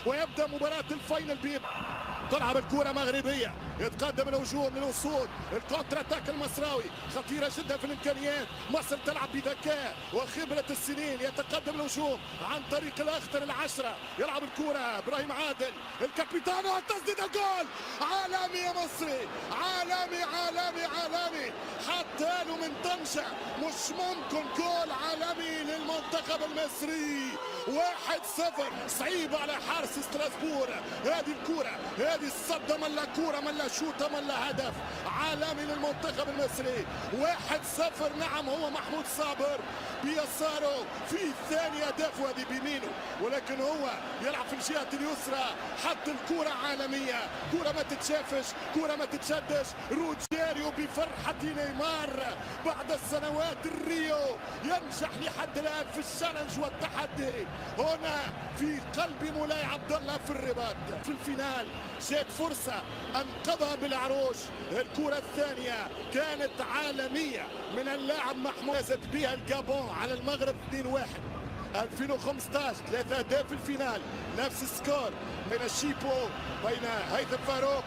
ويبدأ مباراة الفاينل تلعب الكرة مغربية، يتقدم الهجوم للوصول، الكونتر اتاك المصراوي خطيرة جدا في الامكانيات، مصر تلعب بذكاء وخبرة السنين، يتقدم الهجوم عن طريق الاخضر العشرة، يلعب الكرة ابراهيم عادل الكابيتان والتسديد الجول. عالمي يا مصري، عالمي عالمي عالمي، حتى له من طنجة مش ممكن جول عالمي للمنتخب المصري. 1-0 صعيب على حارس ستراسبور. هذه الكرة، هذه الصدة ملا كرة ملا شوطة ملا هدف عالمي للمنتخب المصري. 1-0. نعم هو محمود صابر بيساره في ثاني هدف وهذه بيمينه، ولكن هو يلعب في الجهة اليسرى. حط الكرة عالمية، كرة ما تتشافش، كرة ما تتشدش. روجيريو بفرحة نيمار بعد السنوات الريو ينجح لحد الآن في الشالنج والتحدي هنا في قلب مولاي عبد الله في الرباط. في الفينال جات فرصة انقذها بالعروش. الكرة الثانية كانت عالمية من اللاعب محمود، فازت بها الجابون على المغرب 2-1. 2015 3 أهداف في الفينال، نفس السكور بين الشيبو بين هيثم فاروق